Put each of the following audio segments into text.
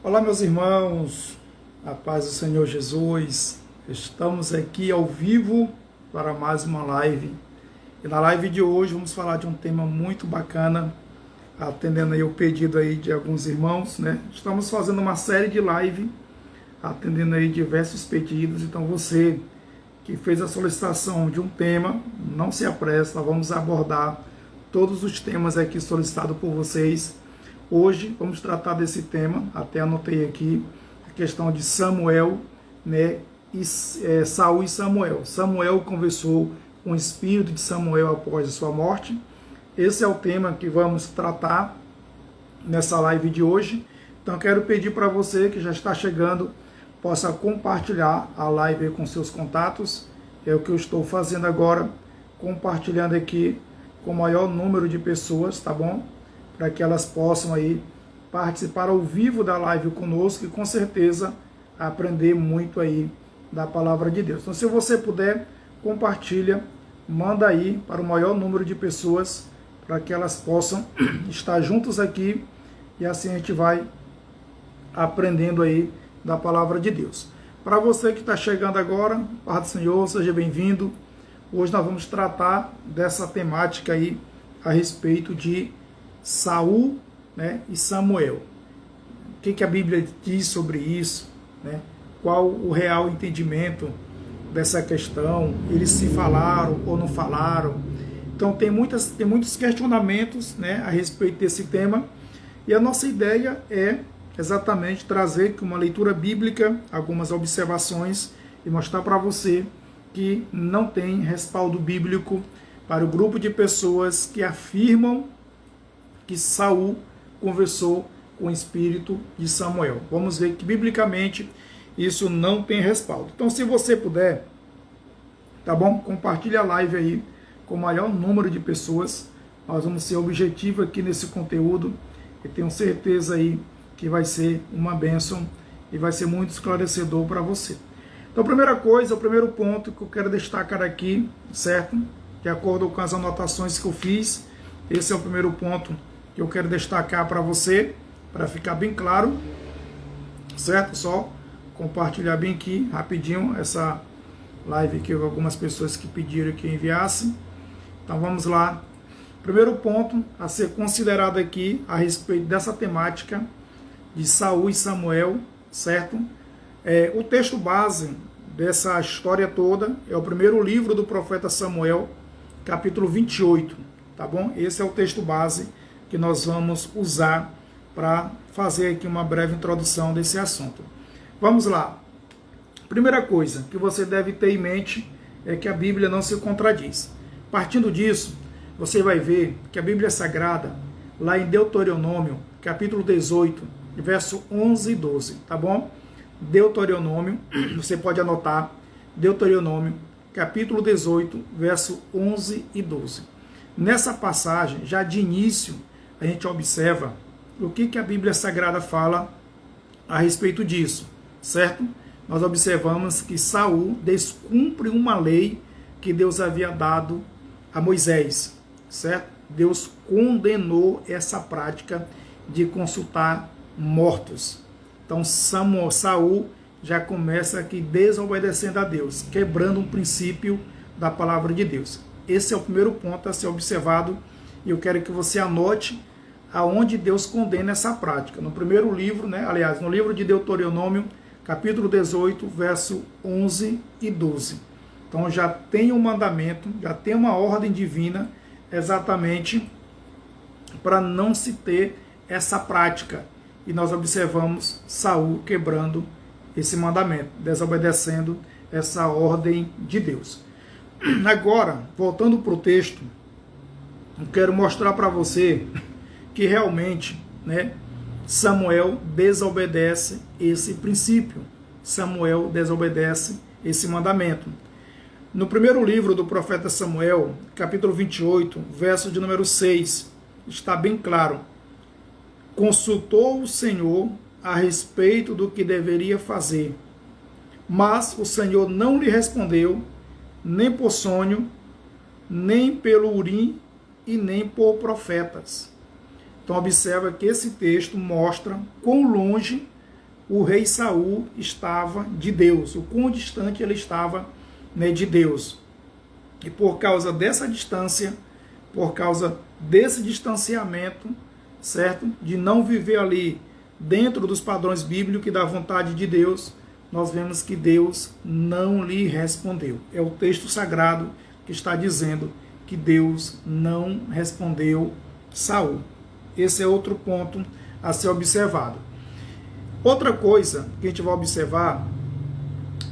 Olá, meus irmãos, a paz do Senhor Jesus. Estamos aqui ao vivo para mais uma live. E na live de hoje vamos falar de um tema muito bacana, atendendo aí o pedido aí de alguns irmãos, né? Estamos fazendo uma série de live, atendendo aí diversos pedidos. Então você que fez a solicitação de um tema, não se apresse, nós vamos abordar todos os temas aqui solicitados por vocês. Hoje vamos tratar desse tema, até anotei aqui, a questão de Samuel, né, Saul e Samuel. Samuel conversou com o espírito de Samuel após a sua morte. Esse é o tema que vamos tratar nessa live de hoje. Então quero pedir para você que já está chegando, possa compartilhar a live com seus contatos. É o que eu estou fazendo agora, compartilhando aqui com o maior número de pessoas, tá bom? Para que elas possam aí participar ao vivo da live conosco e com certeza aprender muito aí da palavra de Deus. Então, se você puder, compartilha, manda aí para o maior número de pessoas para que elas possam estar juntos aqui e assim a gente vai aprendendo aí da palavra de Deus. Para você que está chegando agora, paz do Senhor, seja bem-vindo. Hoje nós vamos tratar dessa temática aí a respeito de Saul, né, e Samuel. O que a Bíblia diz sobre isso? Né? Qual o real entendimento dessa questão? Eles se falaram ou não falaram? Então tem muitos questionamentos, né, a respeito desse tema. E a nossa ideia é exatamente trazer uma leitura bíblica, algumas observações e mostrar para você que não tem respaldo bíblico para o grupo de pessoas que afirmam que Saul conversou com o espírito de Samuel. Vamos ver que biblicamente isso não tem respaldo. Então, se você puder, tá bom? Compartilhe a live aí com o maior número de pessoas. Nós vamos ser objetivo aqui nesse conteúdo e tenho certeza aí que vai ser uma bênção e vai ser muito esclarecedor para você. Então, a primeira coisa, o primeiro ponto que eu quero destacar aqui, certo? De acordo com as anotações que eu fiz, esse é o primeiro ponto que eu quero destacar para você, para ficar bem claro, certo? Só compartilhar bem aqui, rapidinho, essa live que algumas pessoas que pediram que eu enviasse. Então vamos lá. Primeiro ponto a ser considerado aqui a respeito dessa temática de Saul e Samuel, certo? O texto base dessa história toda é o primeiro livro do profeta Samuel, capítulo 28, tá bom? Esse é o texto base que nós vamos usar para fazer aqui uma breve introdução desse assunto. Vamos lá. Primeira coisa que você deve ter em mente é que a Bíblia não se contradiz. Partindo disso, você vai ver que a Bíblia Sagrada, lá em Deuteronômio, capítulo 18, verso 11 e 12, tá bom? Deuteronômio, você pode anotar, Deuteronômio, capítulo 18, verso 11 e 12. Nessa passagem, já de início, a gente observa o que a Bíblia Sagrada fala a respeito disso, certo? Nós observamos que Saul descumpre uma lei que Deus havia dado a Moisés, certo? Deus condenou essa prática de consultar mortos. Então Saul já começa aqui desobedecendo a Deus, quebrando um princípio da palavra de Deus. Esse é o primeiro ponto a ser observado e eu quero que você anote aonde Deus condena essa prática. No primeiro livro, né, aliás, no livro de Deuteronômio, capítulo 18, verso 11 e 12. Então já tem um mandamento, já tem uma ordem divina exatamente para não se ter essa prática. E nós observamos Saul quebrando esse mandamento, desobedecendo essa ordem de Deus. Agora, voltando para o texto, eu quero mostrar para você que realmente, né, Samuel desobedece esse princípio. Samuel desobedece esse mandamento. No primeiro livro do profeta Samuel, capítulo 28, verso de número 6, está bem claro. Consultou o Senhor a respeito do que deveria fazer, mas o Senhor não lhe respondeu, nem por sonho, nem pelo Urim e nem por profetas. Então observa que esse texto mostra quão longe o rei Saul estava de Deus, o quão distante ele estava, né, de Deus. E por causa dessa distância, por causa desse distanciamento, certo? De não viver ali dentro dos padrões bíblicos e da vontade de Deus, nós vemos que Deus não lhe respondeu. É o texto sagrado que está dizendo que Deus não respondeu Saul. Esse é outro ponto a ser observado. Outra coisa que a gente vai observar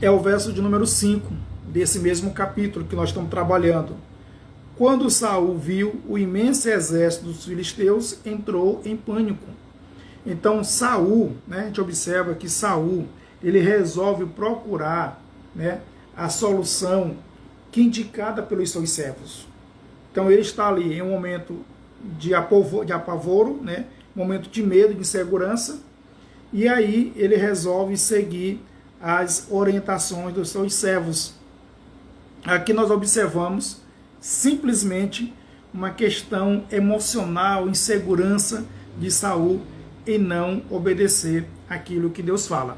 é o verso de número 5 desse mesmo capítulo que nós estamos trabalhando. Quando Saul viu o imenso exército dos filisteus, entrou em pânico. Então Saul, né, a gente observa que Saul, ele resolve procurar, né, a solução que indicada pelos seus servos. Então ele está ali em um momento de apavoro, né, momento de medo, de insegurança, e aí ele resolve seguir as orientações dos seus servos. Aqui nós observamos simplesmente uma questão emocional, insegurança de Saul em não obedecer aquilo que Deus fala.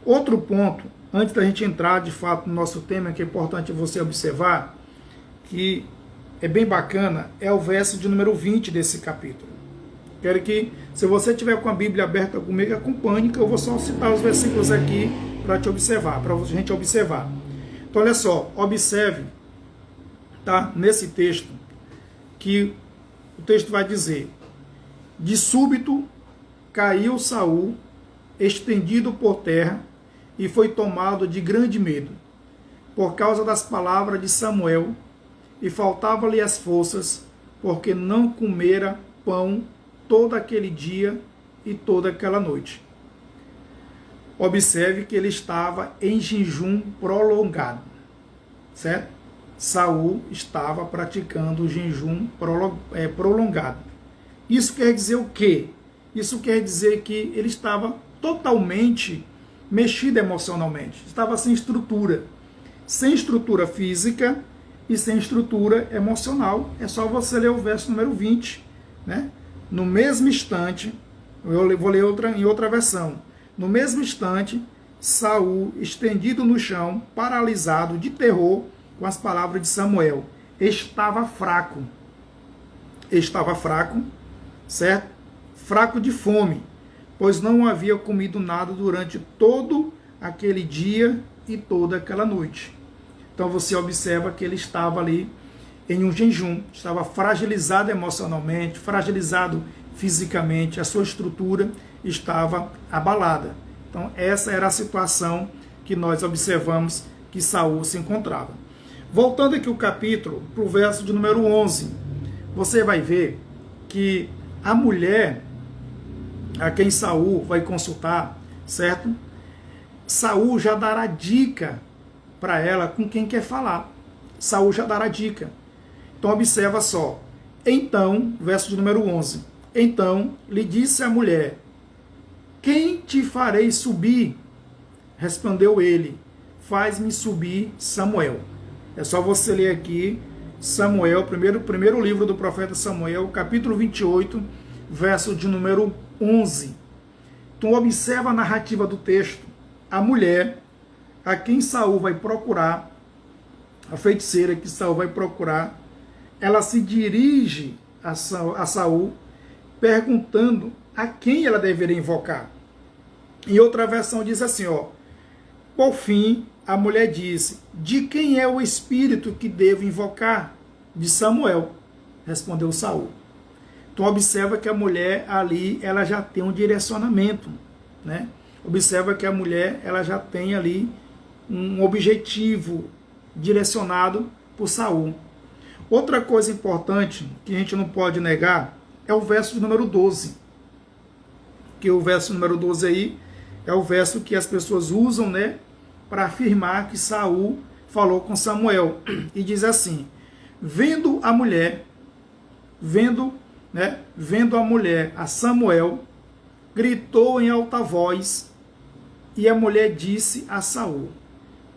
Outro ponto, antes da gente entrar de fato no nosso tema, que é importante você observar, que é bem bacana, é o verso de número 20 desse capítulo. Quero que, se você tiver com a Bíblia aberta comigo, acompanhe, que eu vou só citar os versículos aqui para te observar, para a gente observar. Então, olha só, observe, tá, nesse texto, que o texto vai dizer: de súbito caiu Saul, estendido por terra, e foi tomado de grande medo, por causa das palavras de Samuel, e faltava-lhe as forças, porque não comera pão todo aquele dia e toda aquela noite. Observe que ele estava em jejum prolongado, certo? Saul estava praticando o jejum prolongado. Isso quer dizer o quê? Isso quer dizer que ele estava totalmente mexido emocionalmente, estava sem estrutura física e sem estrutura emocional. É só você ler o verso número 20, né? No mesmo instante, eu vou ler em outra versão. No mesmo instante, Saul, estendido no chão, paralisado de terror com as palavras de Samuel, estava fraco. Estava fraco, certo? Fraco de fome, pois não havia comido nada durante todo aquele dia e toda aquela noite. Então você observa que ele estava ali em um jejum, estava fragilizado emocionalmente, fragilizado fisicamente, a sua estrutura estava abalada. Então essa era a situação que nós observamos que Saul se encontrava. Voltando aqui o capítulo, para o verso de número 11, você vai ver que a mulher a quem Saul vai consultar, certo? Saul já dará dica para ela com quem quer falar. Saul já dará dica. Então observa só. Então, verso de número 11. Então lhe disse a mulher: quem te farei subir? Respondeu ele: faz-me subir Samuel. É só você ler aqui Samuel, primeiro livro do profeta Samuel, capítulo 28, verso de número 11. Então observa a narrativa do texto. A mulher a quem Saul vai procurar, a feiticeira que Saul vai procurar, ela se dirige a Saul perguntando a quem ela deveria invocar. Em outra versão diz assim, ó: por fim, a mulher disse: de quem é o espírito que devo invocar? De Samuel, respondeu Saul. Então observa que a mulher ali, ela já tem um direcionamento, né? Observa que a mulher, ela já tem ali um objetivo direcionado por Saul. Outra coisa importante que a gente não pode negar é o verso número 12. Que o verso número 12 aí é o verso que as pessoas usam, né, para afirmar que Saul falou com Samuel. E diz assim: vendo a mulher a Samuel, gritou em alta voz, e a mulher disse a Saul: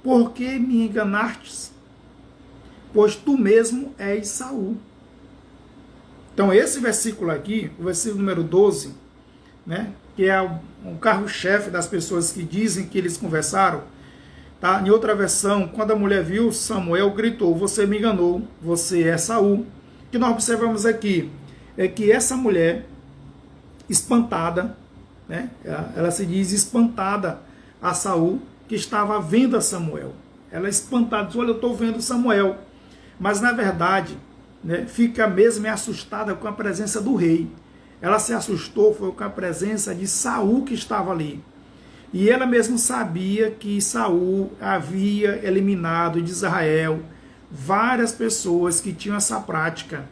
por que me enganastes? Pois tu mesmo és Saul. Então esse versículo aqui, o versículo número 12, né, que é um carro-chefe das pessoas que dizem que eles conversaram. Tá? Em outra versão, quando a mulher viu Samuel, gritou: você me enganou, você é Saul. O que nós observamos aqui é que essa mulher, espantada, né? Ela se diz espantada a Saul, que estava vendo a Samuel. Ela espantada, diz: olha, eu estou vendo Samuel. Mas na verdade, né, fica mesmo assustada com a presença do rei. Ela se assustou foi com a presença de Saul que estava ali. E ela mesmo sabia que Saul havia eliminado de Israel várias pessoas que tinham essa prática,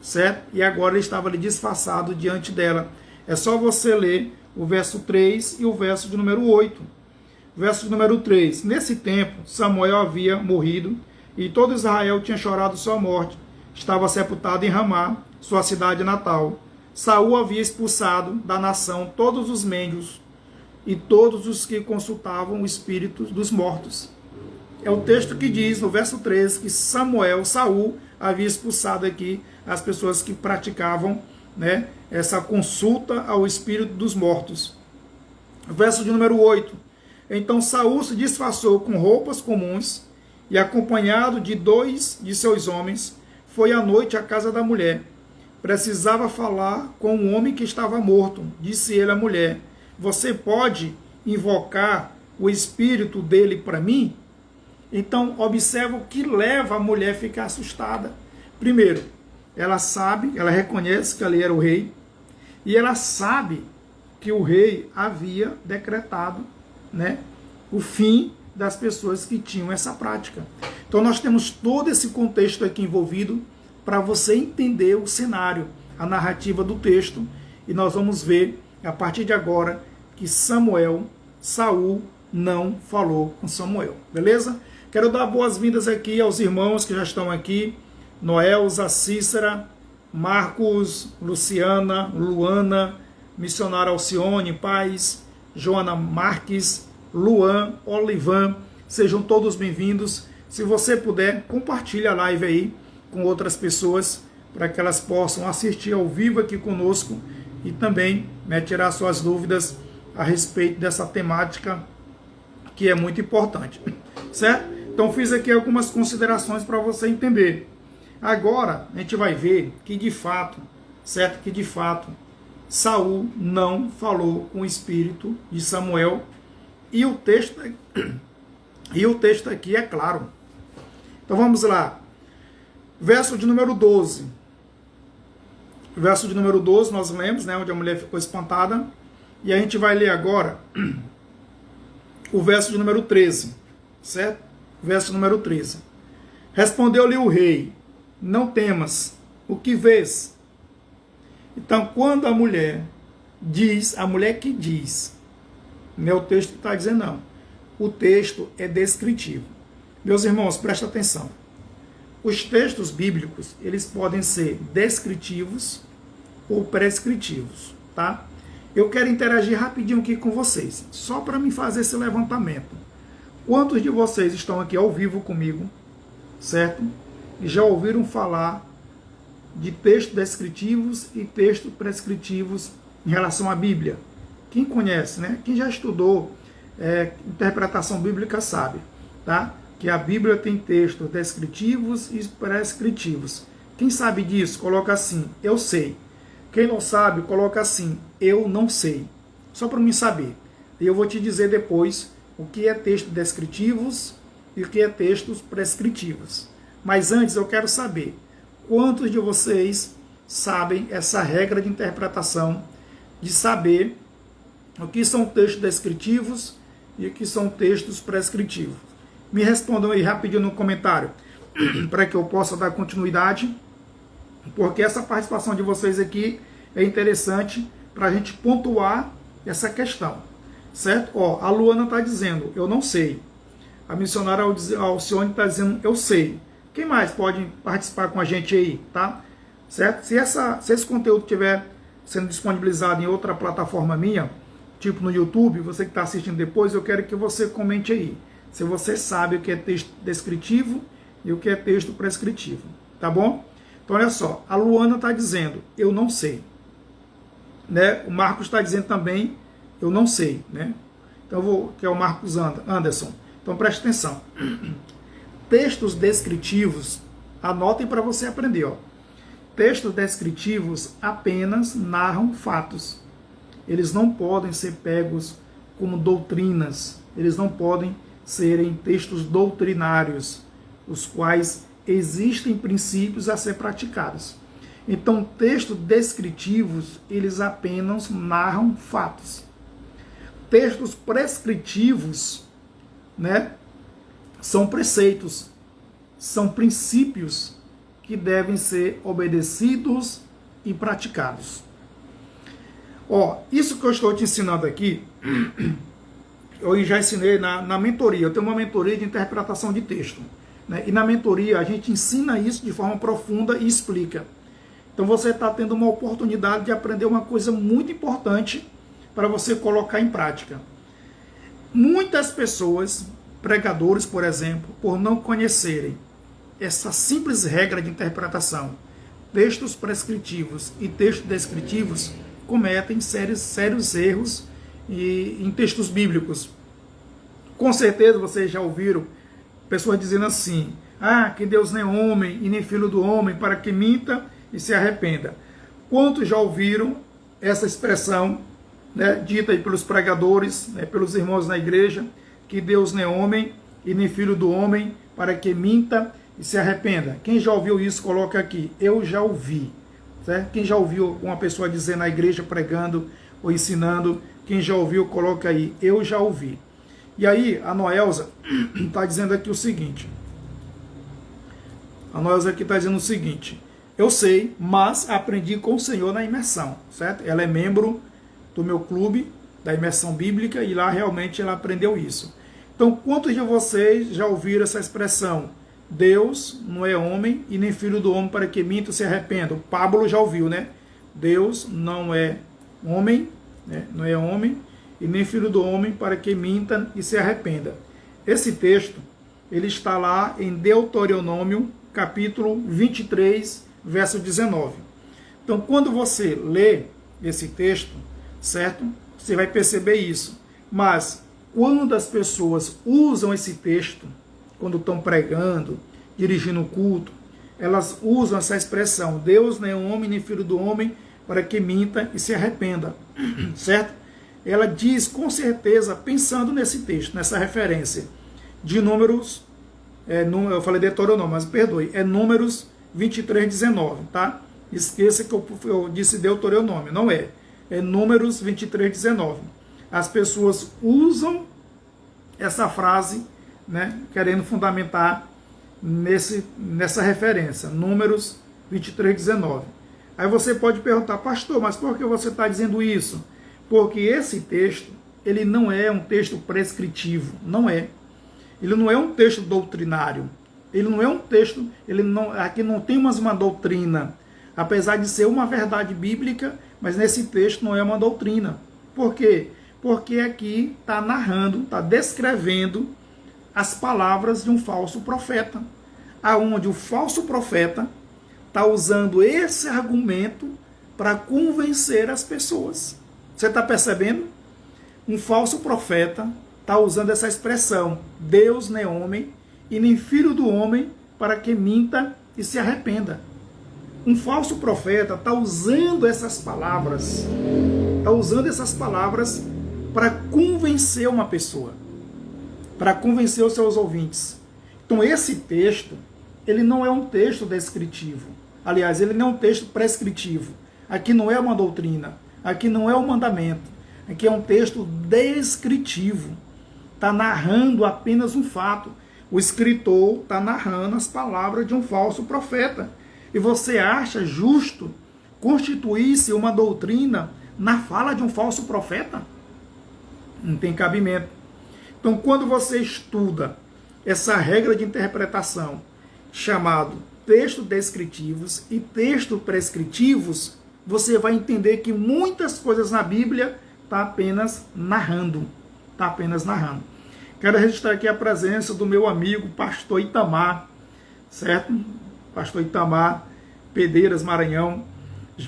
certo? E agora ele estava ali disfarçado diante dela. É só você ler o verso 3 e o verso de número 8. Verso de número 3. Nesse tempo, Samuel havia morrido e todo Israel tinha chorado sua morte. Estava sepultado em Ramá, sua cidade natal. Saul havia expulsado da nação todos os mendigos e todos os que consultavam o espírito dos mortos. É o texto que diz, no verso 13, que Saul, havia expulsado aqui as pessoas que praticavam, né, essa consulta ao espírito dos mortos. Verso de número 8. Então Saul se disfarçou com roupas comuns e, acompanhado de 2 de seus homens, foi à noite à casa da mulher. Precisava falar com um homem que estava morto. Disse ele à mulher: você pode invocar o espírito dele para mim? Então, observa o que leva a mulher a ficar assustada. Primeiro, ela sabe, ela reconhece que ali era o rei, e ela sabe que o rei havia decretado, né, o fim das pessoas que tinham essa prática. Então, nós temos todo esse contexto aqui envolvido para você entender o cenário, a narrativa do texto, e nós vamos ver, a partir de agora, que Saul não falou com Samuel, beleza? Quero dar boas-vindas aqui aos irmãos que já estão aqui: Noelza, Cícera, Marcos, Luciana, Luana, missionária Alcione, Paz, Joana Marques, Luan, Olivan, sejam todos bem-vindos. Se você puder, compartilhe a live aí com outras pessoas, para que elas possam assistir ao vivo aqui conosco e também, né, tirar suas dúvidas a respeito dessa temática que é muito importante, certo? Então fiz aqui algumas considerações para você entender. Agora a gente vai ver que de fato, certo? Que de fato Saul não falou com o espírito de Samuel, e o texto aqui é claro. Então vamos lá. Verso de número 12. Verso de número 12, nós lemos, né, onde a mulher ficou espantada. E a gente vai ler agora o verso de número 13, certo? Verso número 13. Respondeu-lhe o rei: não temas, o que vês? Então, quando a mulher que diz, meu texto está dizendo não, o texto é descritivo. Meus irmãos, presta atenção. Os textos bíblicos, eles podem ser descritivos ou prescritivos, tá? Eu quero interagir rapidinho aqui com vocês, só para me fazer esse levantamento. Quantos de vocês estão aqui ao vivo comigo, certo? E já ouviram falar de textos descritivos e textos prescritivos em relação à Bíblia? Quem conhece, né? Quem já estudou interpretação bíblica sabe, tá? Que a Bíblia tem textos descritivos e prescritivos. Quem sabe disso, coloca assim: eu sei. Quem não sabe, coloca assim: eu não sei. Só para mim saber. E eu vou te dizer depois o que é texto descritivos e o que é textos prescritivos. Mas antes eu quero saber, quantos de vocês sabem essa regra de interpretação, de saber o que são textos descritivos e o que são textos prescritivos? Me respondam aí rapidinho no comentário, para que eu possa dar continuidade, porque essa participação de vocês aqui é interessante para a gente pontuar essa questão, certo? Ó, a Luana está dizendo, eu não sei. A missionária Alcione está dizendo, eu sei. Quem mais pode participar com a gente aí, tá? Certo? Se esse conteúdo estiver sendo disponibilizado em outra plataforma minha, tipo no YouTube, você que está assistindo depois, eu quero que você comente aí, se você sabe o que é texto descritivo e o que é texto prescritivo, tá bom? Então olha só, a Luana está dizendo, eu não sei. Né? O Marcos está dizendo também, Eu não sei, né? Então que é o Marcos Anderson. Então preste atenção. Textos descritivos, anotem para você aprender, ó. Textos descritivos apenas narram fatos. Eles não podem ser pegos como doutrinas. Eles não podem serem textos doutrinários, os quais existem princípios a ser praticados. Então, textos descritivos, eles apenas narram fatos. Textos prescritivos, né, são preceitos, são princípios que devem ser obedecidos e praticados. Ó, isso que eu estou te ensinando aqui, eu já ensinei na mentoria. Eu tenho uma mentoria de interpretação de texto, né? E na mentoria a gente ensina isso de forma profunda e explica. Então você está tendo uma oportunidade de aprender uma coisa muito importante para você colocar em prática. Muitas pessoas, pregadores, por exemplo, por não conhecerem essa simples regra de interpretação, textos prescritivos e textos descritivos, cometem sérios erros em textos bíblicos. Com certeza vocês já ouviram pessoas dizendo assim: que Deus nem é homem e nem filho do homem para que minta e se arrependa. Quantos já ouviram essa expressão, né, dita aí pelos pregadores, né, pelos irmãos na igreja, que Deus nem é homem e nem filho do homem para que minta e se arrependa? Quem já ouviu isso, coloca aqui. Eu já ouvi. Certo? Quem já ouviu uma pessoa dizer na igreja, pregando ou ensinando, quem já ouviu, coloca aí. Eu já ouvi. E aí, a Noelza está dizendo aqui o seguinte. A Noelza aqui está dizendo o seguinte: eu sei, mas aprendi com o Senhor na imersão, certo? Ela é membro do meu clube, da imersão bíblica, e lá realmente ela aprendeu isso. Então, quantos de vocês já ouviram essa expressão? Deus não é homem e nem filho do homem para que minta e se arrependa. O Pablo já ouviu, né? Deus não é homem, né? Não é homem e nem filho do homem para que minta e se arrependa. Esse texto, ele está lá em Deuteronômio, capítulo 23, verso 19. Então, quando você lê esse texto, certo? Você vai perceber isso. Mas, quando as pessoas usam esse texto, quando estão pregando, dirigindo o culto, elas usam essa expressão: Deus não é homem nem filho do homem para que minta e se arrependa, certo? Ela diz com certeza, pensando nesse texto, nessa referência de Números, eu falei Deuteronômio, mas perdoe, é Números 23, 19, tá? Esqueça que eu disse Deuteronômio, não é. É Números 23, 19. As pessoas usam essa frase, né, querendo fundamentar nessa referência, Números 23, 19. Aí você pode perguntar: pastor, mas por que você está dizendo isso? Porque esse texto, ele não é um texto prescritivo, não é. Ele não é um texto doutrinário, ele não é um texto, aqui não tem uma doutrina, apesar de ser uma verdade bíblica, mas nesse texto não é uma doutrina. Por quê? Porque aqui está narrando, está descrevendo as palavras de um falso profeta, aonde o falso profeta está usando esse argumento para convencer as pessoas. Você está percebendo? Um falso profeta está usando essa expressão: Deus não é homem e nem filho do homem para que minta e se arrependa. Um falso profeta está usando essas palavras, para convencer uma pessoa, para convencer os seus ouvintes. Então esse texto, ele não é um texto descritivo. Aliás, ele não é um texto prescritivo. Aqui não é uma doutrina, aqui não é um mandamento. Aqui é um texto descritivo. Está narrando apenas um fato. O escritor está narrando as palavras de um falso profeta. E você acha justo constituir-se uma doutrina na fala de um falso profeta? Não tem cabimento. Então, quando você estuda essa regra de interpretação chamado textos descritivos e textos prescritivos, você vai entender que muitas coisas na Bíblia está apenas narrando. Está apenas narrando. Quero registrar aqui a presença do meu amigo pastor Itamar, certo? Pastor Itamar, Pedreiras, Maranhão.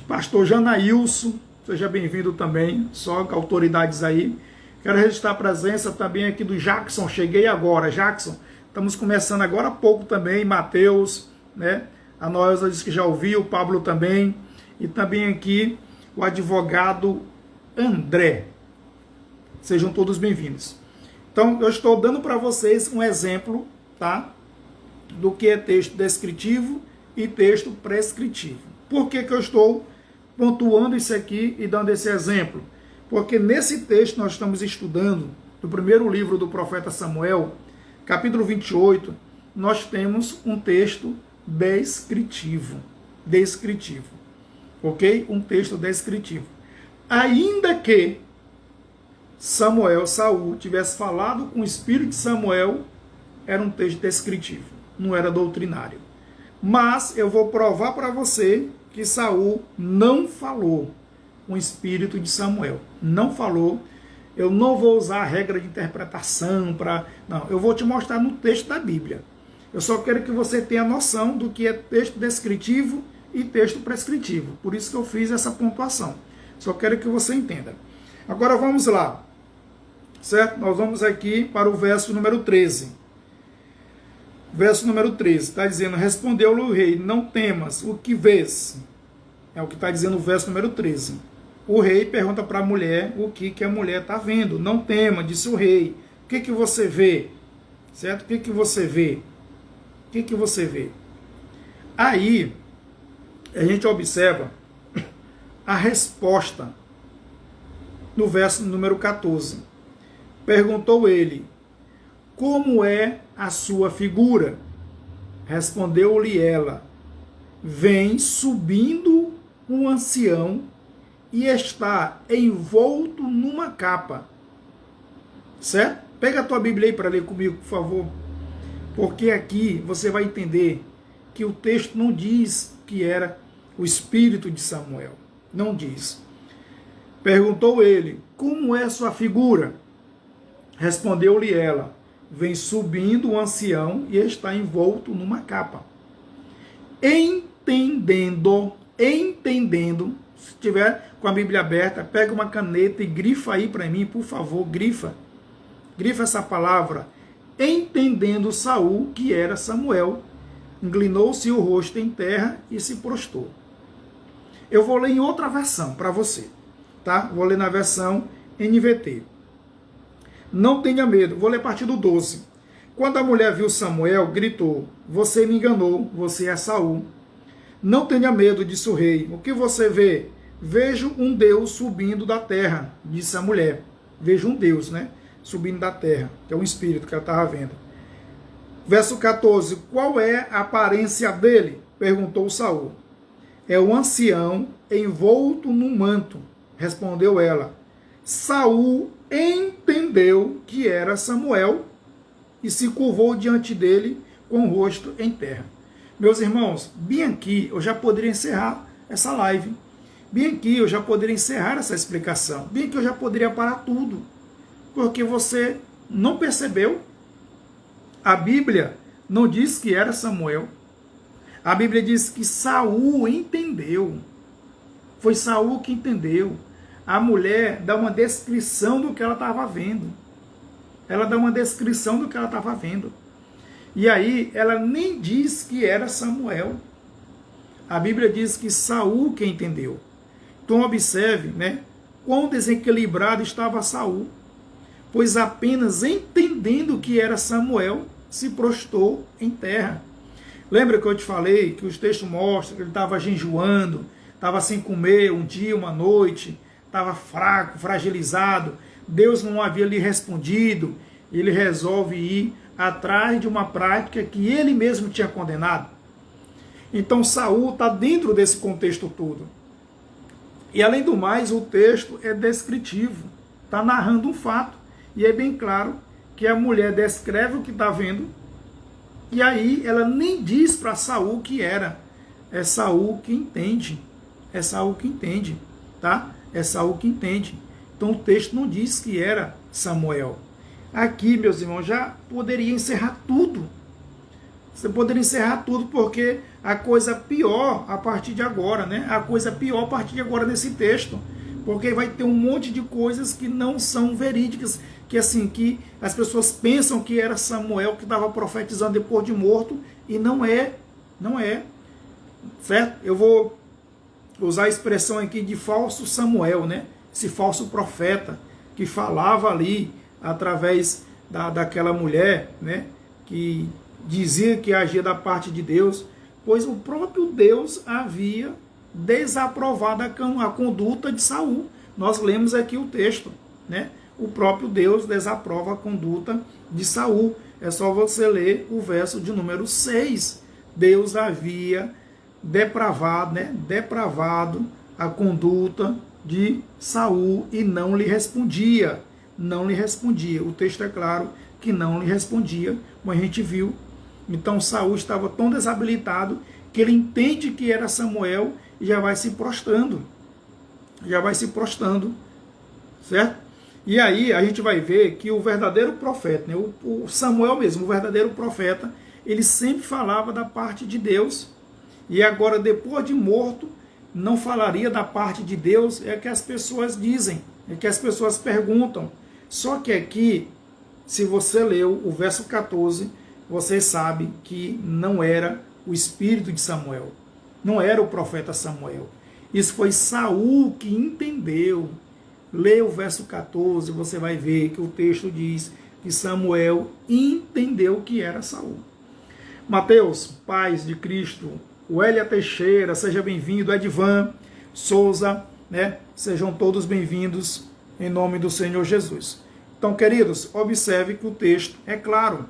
Pastor Janailson, seja bem-vindo também, só autoridades aí. Quero registrar a presença também aqui do Jackson, cheguei agora, Jackson. Estamos começando agora há pouco também, Matheus, né? A Noelza disse que já ouviu, o Pablo também. E também aqui o advogado André. Sejam todos bem-vindos. Então, eu estou dando para vocês um exemplo, tá? Do que é texto descritivo e texto prescritivo. Por que eu estou pontuando isso aqui e dando esse exemplo? Porque nesse texto nós estamos estudando, no primeiro livro do profeta Samuel, capítulo 28, nós temos um texto descritivo. Descritivo. Ok? Um texto descritivo. Ainda que Saul, tivesse falado com o espírito de Samuel, era um texto descritivo, não era doutrinário. Mas eu vou provar para você que Saul não falou com o espírito de Samuel. Não falou. Eu não vou usar a regra de interpretação para... Não, eu vou te mostrar no texto da Bíblia. Eu só quero que você tenha noção do que é texto descritivo e texto prescritivo. Por isso que eu fiz essa pontuação. Só quero que você entenda. Agora vamos lá. Certo? Nós vamos aqui para o verso número 13. Verso número 13 está dizendo: respondeu-lhe o rei, não temas, o que vês? É o que está dizendo o verso número 13. O rei pergunta para a mulher o que a mulher está vendo. Não tema, disse o rei. O que você vê? Certo? O que você vê? O que você vê? Aí, a gente observa a resposta no verso número 14. Perguntou ele, como é a sua figura? Respondeu-lhe ela, vem subindo um ancião e está envolto numa capa. Certo? Pega a tua Bíblia aí para ler comigo, por favor. Porque aqui você vai entender que o texto não diz que era o espírito de Samuel. Não diz. Perguntou ele, como é a sua figura? Respondeu-lhe ela, vem subindo o ancião e está envolto numa capa. Entendendo, se tiver com a Bíblia aberta, pega uma caneta e grifa aí para mim, por favor, grifa essa palavra. Entendendo Saul que era Samuel, inclinou-se o rosto em terra e se prostrou. Eu vou ler em outra versão para você, tá? Vou ler na versão NVT. Não tenha medo. Vou ler a partir do 12. Quando a mulher viu Samuel, gritou, você me enganou, você é Saul. Não tenha medo, disse o rei. O que você vê? Vejo um Deus subindo da terra, disse a mulher. Vejo um Deus, né? Subindo da terra, que é um espírito que ela estava vendo. Verso 14. Qual é a aparência dele? Perguntou Saul. É um ancião envolto num manto, respondeu ela. Saul entendeu que era Samuel e se curvou diante dele com o rosto em terra. Meus irmãos, bem aqui eu já poderia encerrar essa live. Bem aqui eu já poderia encerrar essa explicação. Bem aqui eu já poderia parar tudo. Porque você não percebeu? A Bíblia não diz que era Samuel. A Bíblia diz que Saul entendeu. Foi Saul que entendeu. A mulher dá uma descrição do que ela estava vendo. Ela dá uma descrição do que ela estava vendo. E aí, ela nem diz que era Samuel. A Bíblia diz que Saul que entendeu. Então, observe, né? Quão desequilibrado estava Saul. Pois apenas entendendo que era Samuel, se prostrou em terra. Lembra que eu te falei que os textos mostram que ele estava jejuando, estava sem comer um dia, uma noite, estava fraco, fragilizado, Deus não havia lhe respondido, ele resolve ir atrás de uma prática que ele mesmo tinha condenado. Então Saul está dentro desse contexto todo. E além do mais, o texto é descritivo, está narrando um fato, e é bem claro que a mulher descreve o que está vendo, e aí ela nem diz para Saul que era, é Saul que entende, é Saul que entende, tá? É Saul que entende. Então o texto não diz que era Samuel. Aqui, meus irmãos, já poderia encerrar tudo. Você poderia encerrar tudo porque a coisa pior a partir de agora, né? A coisa pior a partir de agora nesse texto. Porque vai ter um monte de coisas que não são verídicas, que assim, que as pessoas pensam que era Samuel que estava profetizando depois de morto, e não é, certo? Eu vou usar a expressão aqui de falso Samuel, né? Esse falso profeta que falava ali através daquela mulher, né? Que dizia que agia da parte de Deus, pois o próprio Deus havia desaprovado a conduta de Saul. Nós lemos aqui o texto, né? O próprio Deus desaprova a conduta de Saul. É só você ler o verso de número 6. Deus havia depravado a conduta de Saul e não lhe respondia. Não lhe respondia. O texto é claro que não lhe respondia, como a gente viu. Então Saul estava tão desabilitado que ele entende que era Samuel e já vai se prostrando. Certo? E aí a gente vai ver que o verdadeiro profeta, né, o Samuel mesmo, o verdadeiro profeta, ele sempre falava da parte de Deus. E agora, depois de morto, não falaria da parte de Deus, é que as pessoas dizem, é que as pessoas perguntam. Só que aqui, se você leu o verso 14, você sabe que não era o espírito de Samuel, não era o profeta Samuel. Isso foi Saul que entendeu. Leia o verso 14, você vai ver que o texto diz que Samuel entendeu que era Saul. Mateus, paz de Cristo, o Elia Teixeira, seja bem-vindo, Edvan Souza, né? Sejam todos bem-vindos em nome do Senhor Jesus. Então, queridos, observe que o texto é claro,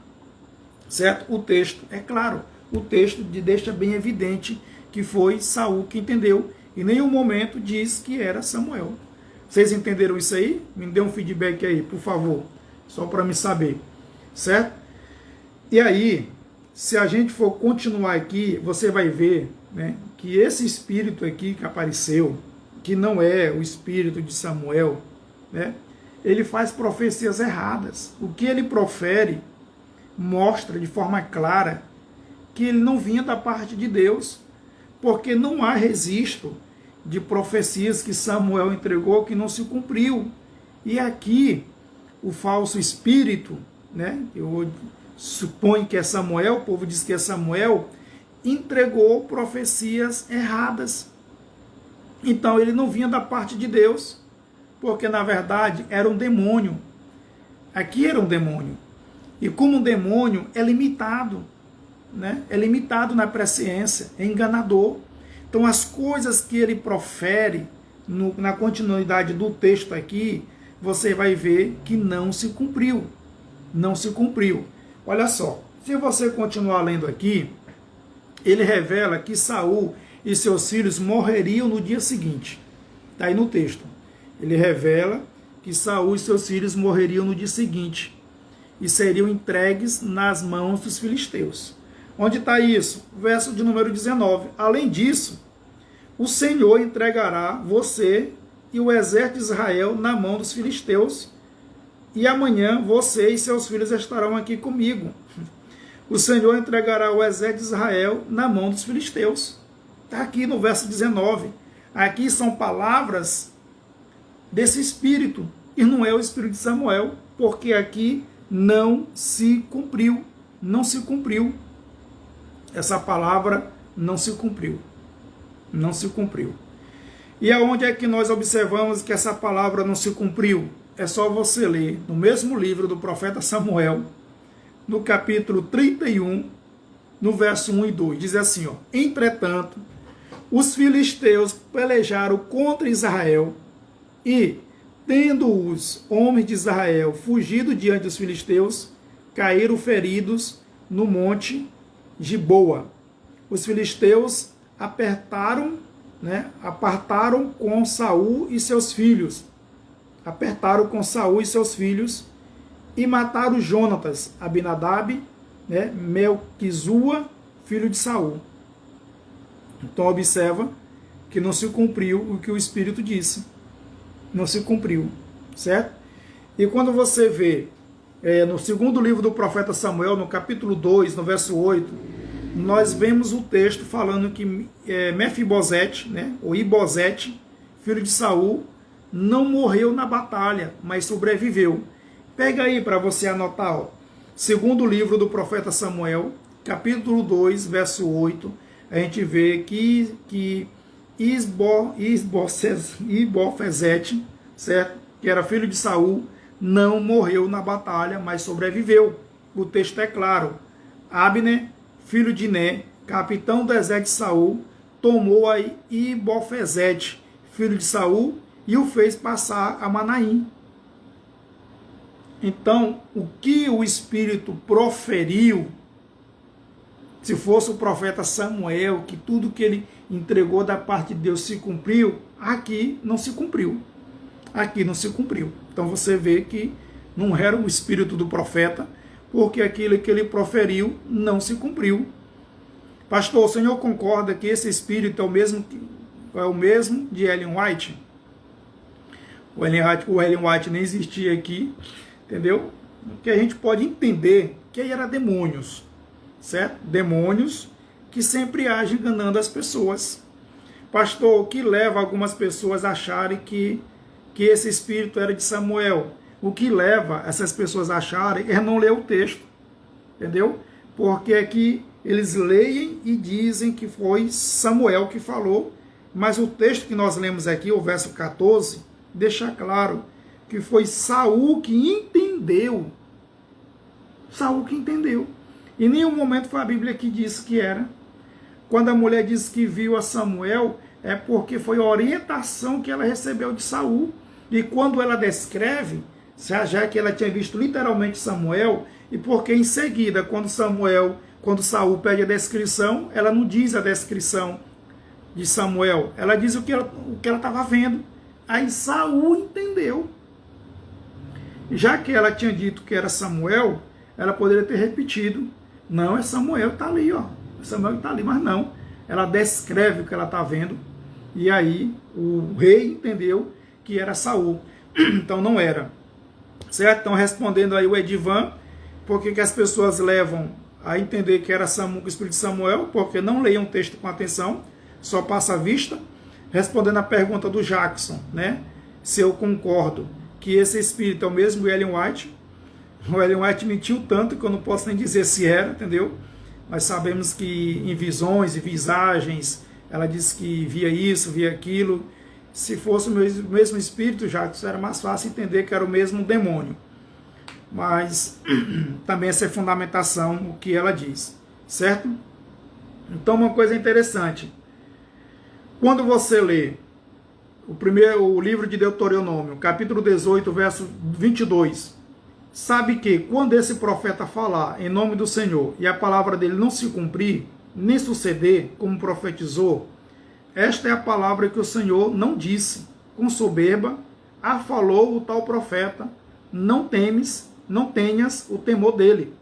certo? O texto é claro. O texto deixa bem evidente que foi Saul que entendeu. Em nenhum momento diz que era Samuel. Vocês entenderam isso aí? Me dê um feedback aí, por favor. Só para me saber. Certo? E aí, se a gente for continuar aqui, você vai ver, né, que esse espírito aqui que apareceu, que não é o espírito de Samuel, né, ele faz profecias erradas. O que ele profere mostra de forma clara que ele não vinha da parte de Deus, porque não há registro de profecias que Samuel entregou que não se cumpriu. E aqui, o falso espírito, né, eu suponho que é Samuel, o povo diz que é Samuel, entregou profecias erradas. Então ele não vinha da parte de Deus, porque na verdade era um demônio. Aqui era um demônio. E como um demônio é limitado, né? É limitado na presciência, é enganador. Então as coisas que ele profere na continuidade do texto aqui, você vai ver que não se cumpriu. Não se cumpriu. Olha só, se você continuar lendo aqui, ele revela que Saul e seus filhos morreriam no dia seguinte. Está aí no texto. Ele revela que Saul e seus filhos morreriam no dia seguinte e seriam entregues nas mãos dos filisteus. Onde está isso? Verso de número 19. Além disso, o Senhor entregará você e o exército de Israel na mão dos filisteus, e amanhã você e seus filhos estarão aqui comigo. O Senhor entregará o exército de Israel na mão dos filisteus. Está aqui no verso 19. Aqui são palavras desse espírito, e não é o espírito de Samuel, porque aqui não se cumpriu. Não se cumpriu. Essa palavra não se cumpriu. Não se cumpriu. E aonde é que nós observamos que essa palavra não se cumpriu? É só você ler no mesmo livro do profeta Samuel, no capítulo 31, no verso 1 e 2. Diz assim, ó: entretanto, os filisteus pelejaram contra Israel e, tendo os homens de Israel fugido diante dos filisteus, caíram feridos no monte Giboa. Os filisteus apartaram com Saul e seus filhos. Apertaram com Saul e seus filhos e mataram Jonatas, Abinadab, né, Melquizua, filho de Saul. Então observa que não se cumpriu o que o Espírito disse. Não se cumpriu, certo? E quando você vê no segundo livro do profeta Samuel, no capítulo 2, no verso 8, nós vemos o texto falando que Mefibosete, né, ou Ibosete, filho de Saul, não morreu na batalha, mas sobreviveu. Pega aí para você anotar, ó. Segundo livro do profeta Samuel, capítulo 2, verso 8, a gente vê que Isbofezete, certo? Que era filho de Saul, não morreu na batalha, mas sobreviveu. O texto é claro. Abner, filho de Né, capitão do exército de Saul, tomou a Ibofezete, filho de Saul, e o fez passar a Manaim. Então, o que o Espírito proferiu, se fosse o profeta Samuel, que tudo que ele entregou da parte de Deus se cumpriu, aqui não se cumpriu. Aqui não se cumpriu. Então você vê que não era o espírito do profeta, porque aquilo que ele proferiu não se cumpriu. Pastor, o senhor concorda que esse espírito é o mesmo de Ellen White? O Ellen White nem existia aqui, entendeu? Que a gente pode entender que aí era demônios, certo? Demônios que sempre agem enganando as pessoas. Pastor, o que leva algumas pessoas a acharem que esse espírito era de Samuel? O que leva essas pessoas a acharem é não ler o texto, entendeu? Porque aqui eles leem e dizem que foi Samuel que falou, mas o texto que nós lemos aqui, o verso 14, deixa claro que foi Saul que entendeu. Saul que entendeu. Em nenhum momento foi a Bíblia que disse que era. Quando a mulher disse que viu a Samuel, é porque foi a orientação que ela recebeu de Saul. E quando ela descreve, já que ela tinha visto literalmente Samuel, e porque em seguida, quando Saul pede a descrição, ela não diz a descrição de Samuel, ela diz o que ela estava vendo. Aí Saul entendeu. Já que ela tinha dito que era Samuel, ela poderia ter repetido: não, é Samuel que está ali, ó. Samuel que está ali, mas não. Ela descreve o que ela está vendo, e aí o rei entendeu que era Saul. Então não era. Certo? Então, respondendo aí o Edivan, por que as pessoas levam a entender que era o espírito de Samuel? Porque não leiam o texto com atenção, só passa a vista. Respondendo a pergunta do Jackson, né? Se eu concordo que esse espírito é o mesmo Ellen White. O Ellen White mentiu tanto que eu não posso nem dizer se era, entendeu? Mas sabemos que em visões e visagens, ela disse que via isso, via aquilo. Se fosse o mesmo espírito, já era mais fácil entender que era o mesmo demônio. Mas também essa é a fundamentação, o que ela diz, certo? Então, uma coisa interessante. Quando você lê o livro de Deuteronômio, capítulo 18, verso 22, sabe que quando esse profeta falar em nome do Senhor e a palavra dele não se cumprir, nem suceder como profetizou, esta é a palavra que o Senhor não disse. Com soberba, falou o tal profeta, não tenhas o temor dele.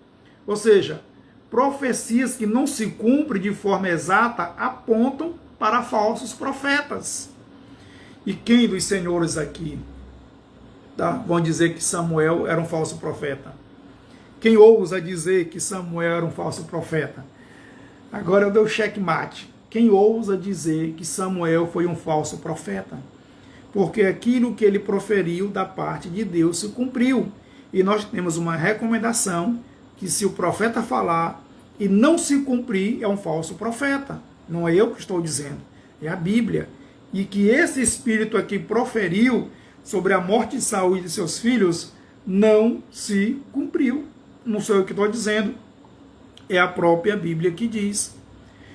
Ou seja, profecias que não se cumprem de forma exata apontam para falsos profetas. E quem dos senhores aqui vão dizer que Samuel era um falso profeta? Quem ousa dizer que Samuel era um falso profeta? Agora eu dei o checkmate. Quem ousa dizer que Samuel foi um falso profeta? Porque aquilo que ele proferiu da parte de Deus se cumpriu. E nós temos uma recomendação que se o profeta falar e não se cumprir, é um falso profeta. Não é eu que estou dizendo, é a Bíblia. E que esse espírito aqui proferiu sobre a morte de Saul e de seus filhos não se cumpriu. Não sou eu que estou dizendo, é a própria Bíblia que diz.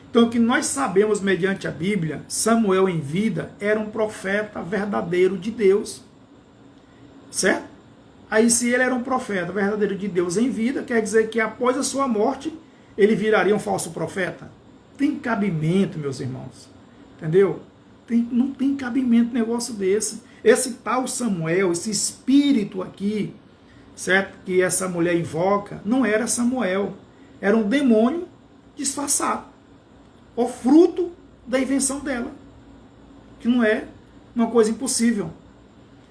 Então, o que nós sabemos mediante a Bíblia, Samuel em vida era um profeta verdadeiro de Deus. Certo? Aí, se ele era um profeta verdadeiro de Deus em vida, quer dizer que após a sua morte, ele viraria um falso profeta? Tem cabimento, meus irmãos. Entendeu? Não tem cabimento negócio desse. Esse tal Samuel, esse espírito aqui, certo? Que essa mulher invoca, não era Samuel. Era um demônio disfarçado. O fruto da invenção dela. Que não é uma coisa impossível.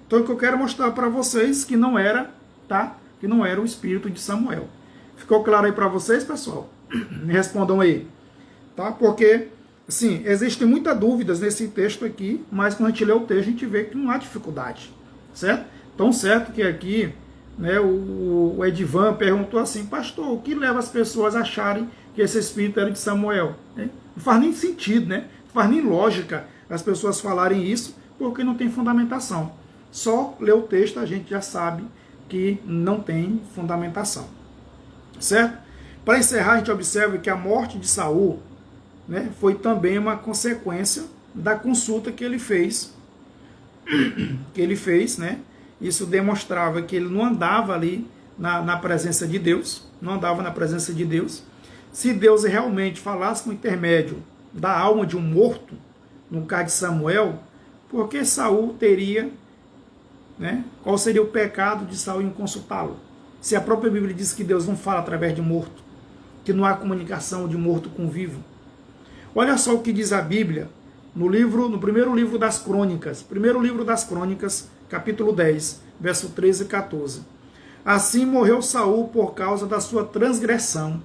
Então, o que eu quero mostrar para vocês que não era, tá? Que não era o espírito de Samuel. Ficou claro aí para vocês, pessoal? Me respondam aí. Tá? Porque Sim, existem muitas dúvidas nesse texto aqui, mas quando a gente lê o texto, a gente vê que não há dificuldade, certo? Tão certo que aqui, né, o Edivan perguntou assim, pastor, o que leva as pessoas a acharem que esse espírito era de Samuel? Né? Não faz nem sentido, né? Não faz nem lógica as pessoas falarem isso, porque não tem fundamentação. Só ler o texto a gente já sabe que não tem fundamentação, certo? Para encerrar, a gente observa que a morte de Saul, né, foi também uma consequência da consulta que ele fez, né? Isso demonstrava que ele não andava ali na presença de Deus, não andava na presença de Deus. Se Deus realmente falasse com o intermédio da alma de um morto, no caso de Samuel, por que Saul teria, né, qual seria o pecado de Saul em consultá-lo? Se a própria Bíblia diz que Deus não fala através de morto, que não há comunicação de morto com vivo. Olha só o que diz a Bíblia no primeiro livro das Crônicas, capítulo 10, verso 13 e 14. Assim morreu Saul por causa da sua transgressão.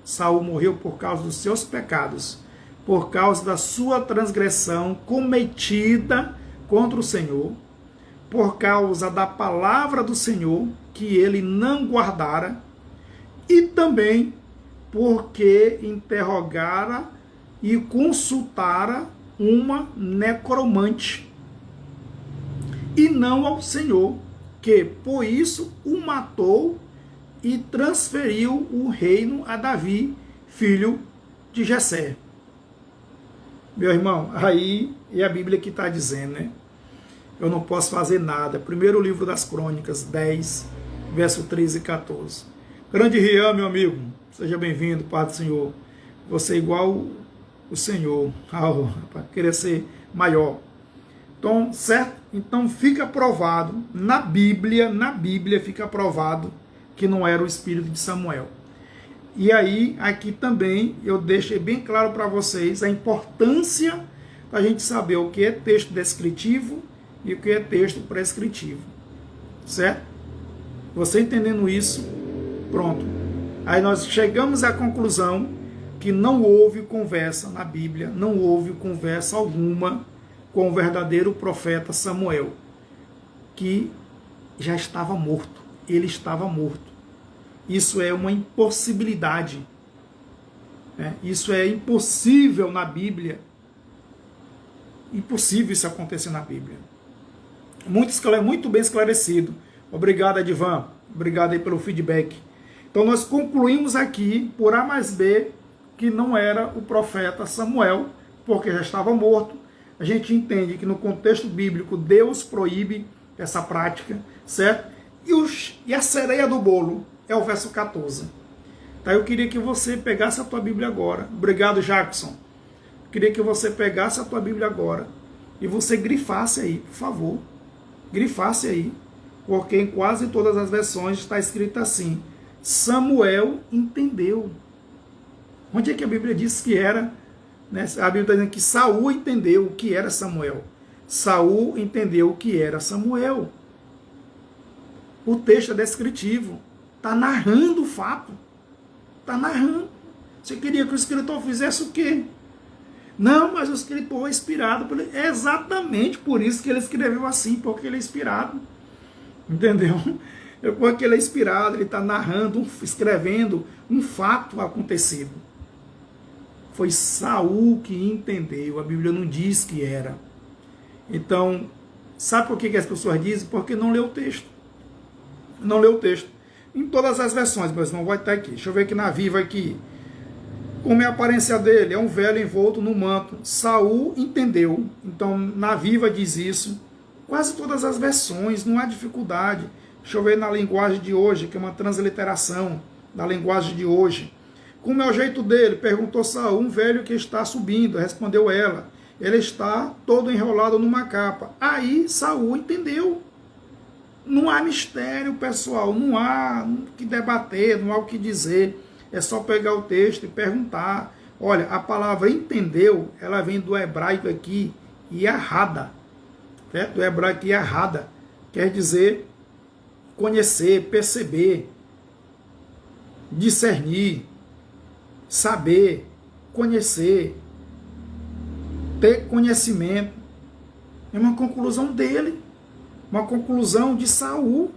Saul morreu por causa dos seus pecados, por causa da sua transgressão cometida contra o Senhor, por causa da palavra do Senhor que ele não guardara, e também porque interrogara e consultara uma necromante, e não ao Senhor, que por isso o matou e transferiu o reino a Davi, filho de Jessé. Meu irmão, aí é a Bíblia que está dizendo, né? Eu não posso fazer nada. Primeiro livro das Crônicas, 10, verso 13 e 14. Grande Rian, meu amigo, seja bem-vindo, Pai do Senhor. Você é igual o Senhor, para querer ser maior. Então, certo? Então fica provado, na Bíblia fica provado que não era o espírito de Samuel. E aí, aqui também, eu deixei bem claro para vocês a importância da gente saber o que é texto descritivo e o que é texto prescritivo. Certo? Você entendendo isso, pronto. Aí nós chegamos à conclusão que não houve conversa na Bíblia, não houve conversa alguma com o verdadeiro profeta Samuel, que já estava morto. Ele estava morto. Isso é uma impossibilidade. Né? Isso é impossível na Bíblia. Impossível isso acontecer na Bíblia. Muito bem esclarecido. Obrigado, Edivan. Obrigado aí pelo feedback. Então nós concluímos aqui, por A mais B, que não era o profeta Samuel, porque já estava morto. A gente entende que no contexto bíblico Deus proíbe essa prática, certo? E a cereja do bolo é o verso 14. Tá, eu queria que você pegasse a tua Bíblia agora. Obrigado, Jackson. Eu queria que você pegasse a tua Bíblia agora e você grifasse aí, por favor. Grifasse aí, porque em quase todas as versões está escrito assim: Samuel entendeu. Onde é que a Bíblia diz que era? Né? A Bíblia está dizendo que Saul entendeu o que era Samuel. Saul entendeu o que era Samuel. O texto é descritivo. Está narrando o fato. Está narrando. Você queria que o escritor fizesse o quê? Não, mas o escritor é inspirado. É exatamente por isso que ele escreveu assim, porque ele é inspirado. Entendeu? Porque ele é inspirado, ele está narrando, escrevendo um fato acontecido. Foi Saul que entendeu, a Bíblia não diz que era. Então, sabe por que as pessoas dizem? Porque não leu o texto. Não leu o texto. Em todas as versões, mas não vai estar aqui. Deixa eu ver aqui na Viva aqui. Como é a aparência dele? É um velho envolto no manto. Saul entendeu. Então, na Viva diz isso. Quase todas as versões, não há dificuldade. Deixa eu ver na linguagem de hoje, que é uma transliteração da linguagem de hoje. Como é o jeito dele? Perguntou Saul. Um velho que está subindo, respondeu ela. Ele está todo enrolado numa capa. Aí Saul entendeu. Não há mistério, pessoal. Não há o que debater, não há o que dizer. É só pegar o texto e perguntar. Olha, a palavra entendeu, ela vem do hebraico aqui, yahada. Do hebraico yahada. Quer dizer conhecer, perceber, discernir, saber, conhecer, ter conhecimento. É uma conclusão dele, uma conclusão de Saul.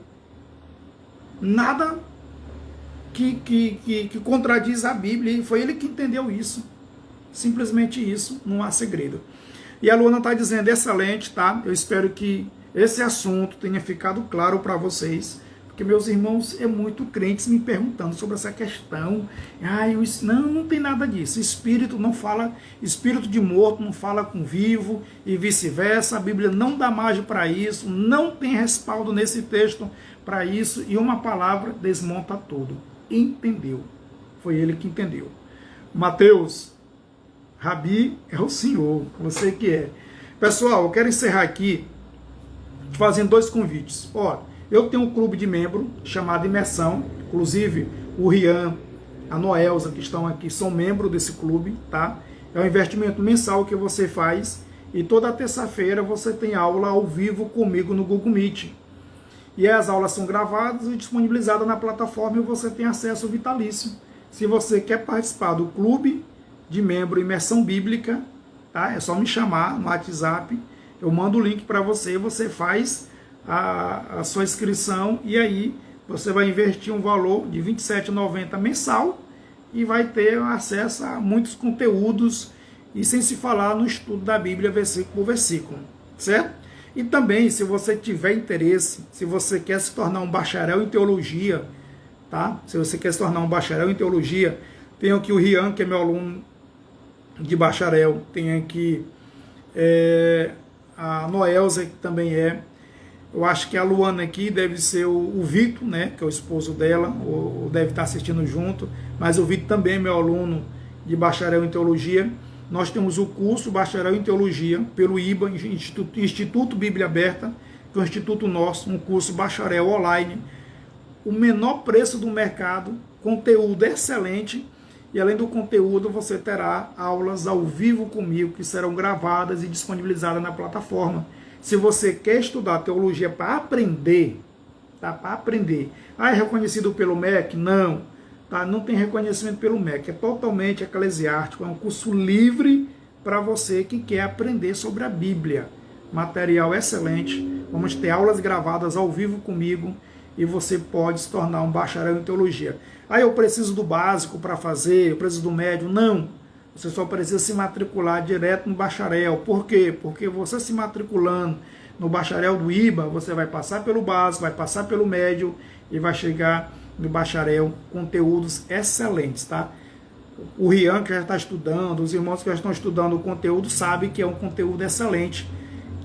Nada que contradiz a Bíblia, e foi ele que entendeu isso. Simplesmente isso, não há segredo. E a Luana está dizendo, excelente, tá? Eu espero que esse assunto tenha ficado claro para vocês, porque meus irmãos é muito crentes me perguntando sobre essa questão. Não tem nada disso. Espírito não fala, espírito de morto não fala com vivo e vice-versa. A Bíblia não dá margem para isso, não tem respaldo nesse texto para isso, e uma palavra desmonta tudo. Entendeu? Foi ele que entendeu. Mateus, Rabi é o Senhor, você que é. Pessoal, eu quero encerrar aqui fazendo 2 convites. Ó, eu tenho um clube de membro chamado Imersão, inclusive o Rian, a Noelza, que estão aqui, são membros desse clube, tá? É um investimento mensal que você faz, e toda terça-feira você tem aula ao vivo comigo no Google Meet. E as aulas são gravadas e disponibilizadas na plataforma, e você tem acesso vitalício. Se você quer participar do clube de membro Imersão Bíblica, tá? É só me chamar no WhatsApp, eu mando o link para você, você faz a sua inscrição, e aí você vai investir um valor de R$ 27,90 mensal e vai ter acesso a muitos conteúdos, e sem se falar no estudo da Bíblia versículo por versículo, certo? E também, se você tiver interesse, se você quer se tornar um bacharel em teologia, tá? Se você quer se tornar um bacharel em teologia, tem aqui o Rian, que é meu aluno de bacharel, tem aqui a Noelza, que também é. Eu acho que a Luana aqui deve ser o Vitor, né, que é o esposo dela, ou deve estar assistindo junto, mas o Vitor também é meu aluno de bacharel em teologia. Nós temos o curso Bacharel em Teologia pelo IBA, Instituto Bíblia Aberta, que é um instituto nosso, um curso bacharel online, o menor preço do mercado, conteúdo excelente, e além do conteúdo você terá aulas ao vivo comigo, que serão gravadas e disponibilizadas na plataforma. Se você quer estudar teologia para aprender, tá? Para aprender. É reconhecido pelo MEC? Não. Tá? Não tem reconhecimento pelo MEC. É totalmente eclesiástico. É um curso livre para você que quer aprender sobre a Bíblia. Material excelente. Vamos ter aulas gravadas ao vivo comigo e você pode se tornar um bacharel em teologia. Eu preciso do básico para fazer, eu preciso do médio. Não. Você só precisa se matricular direto no bacharel. Por quê? Porque você se matriculando no bacharel do IBA, você vai passar pelo básico, vai passar pelo médio e vai chegar no bacharel, conteúdos excelentes, tá? O Rian, que já está estudando, os irmãos que já estão estudando o conteúdo, sabem que é um conteúdo excelente,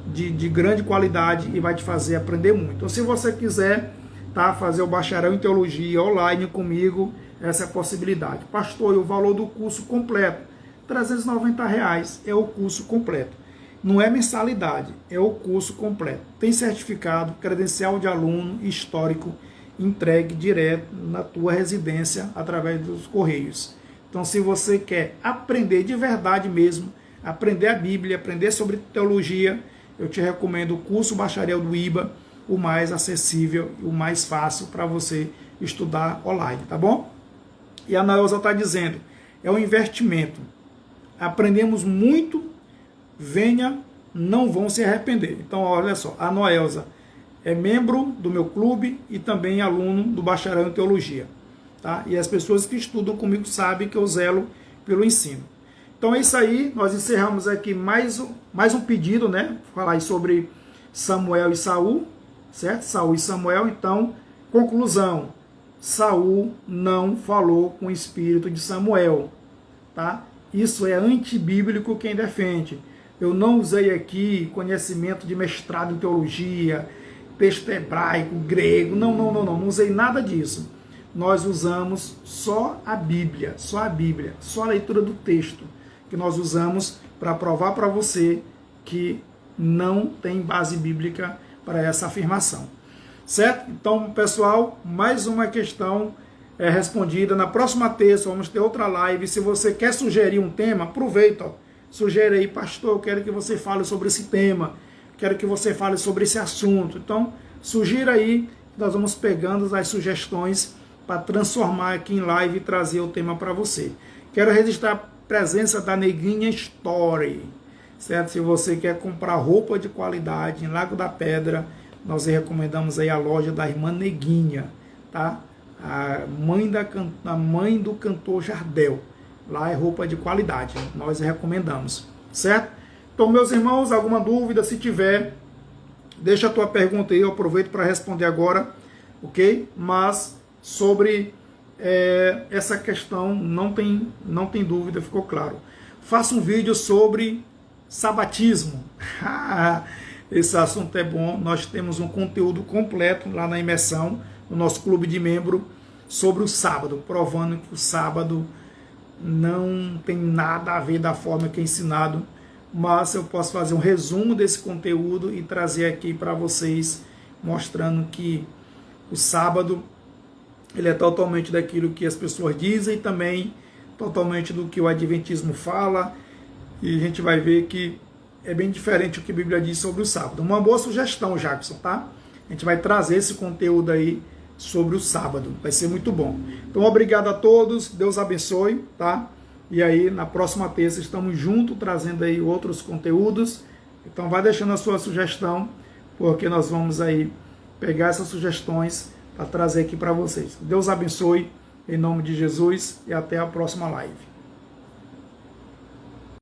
de grande qualidade, e vai te fazer aprender muito. Então, se você quiser, tá, fazer o bacharel em teologia online comigo, essa é a possibilidade. Pastor, e o valor do curso completo? R$ 390 é o curso completo. Não é mensalidade, é o curso completo. Tem certificado, credencial de aluno, histórico, entregue direto na tua residência através dos correios. Então, se você quer aprender de verdade mesmo, aprender a Bíblia, aprender sobre teologia, eu te recomendo o curso Bacharel do IBA, o mais acessível e o mais fácil para você estudar online, tá bom? E a Noelza está dizendo, é um investimento. Aprendemos muito, venha, não vão se arrepender. Então, olha só, a Noelza é membro do meu clube e também aluno do bacharel em teologia, tá? E as pessoas que estudam comigo sabem que eu zelo pelo ensino. Então é isso aí, nós encerramos aqui mais um pedido, né? Falar aí sobre Samuel e Saul, certo? Saul e Samuel. Então, conclusão, Saul não falou com o espírito de Samuel, tá? Isso é antibíblico quem defende. Eu não usei aqui conhecimento de mestrado em teologia, texto hebraico, grego, não usei nada disso. Nós usamos só a Bíblia, só a leitura do texto, que nós usamos para provar para você que não tem base bíblica para essa afirmação. Certo? Então, pessoal, mais uma questão respondida. Na próxima terça vamos ter outra live. Se você quer sugerir um tema, aproveita, sugere aí, pastor, eu quero que você fale sobre esse tema, quero que você fale sobre esse assunto. Então, sugira aí, nós vamos pegando as sugestões para transformar aqui em live e trazer o tema para você. Quero registrar a presença da Neguinha Story. certo? Se você quer comprar roupa de qualidade em Lago da Pedra, nós recomendamos aí a loja da irmã Neguinha, tá? A mãe do cantor Jardel. Lá é roupa de qualidade, nós recomendamos, certo? Então, meus irmãos, alguma dúvida, se tiver, deixa a tua pergunta aí, eu aproveito para responder agora, ok? Mas sobre essa questão, não tem dúvida, ficou claro. Faça um vídeo sobre sabatismo. Esse assunto é bom, nós temos um conteúdo completo lá na imersão, no nosso clube de membro, sobre o sábado, provando que o sábado não tem nada a ver da forma que é ensinado, mas eu posso fazer um resumo desse conteúdo e trazer aqui para vocês, mostrando que o sábado ele é totalmente daquilo que as pessoas dizem e também totalmente do que o Adventismo fala, e a gente vai ver que é bem diferente o que a Bíblia diz sobre o sábado. Uma boa sugestão, Jackson, tá? A gente vai trazer esse conteúdo aí sobre o sábado, vai ser muito bom. Então, obrigado a todos, Deus abençoe, tá? E aí, na próxima terça, estamos juntos, trazendo aí outros conteúdos. Então, vai deixando a sua sugestão, porque nós vamos aí pegar essas sugestões para trazer aqui para vocês. Deus abençoe, em nome de Jesus, e até a próxima live.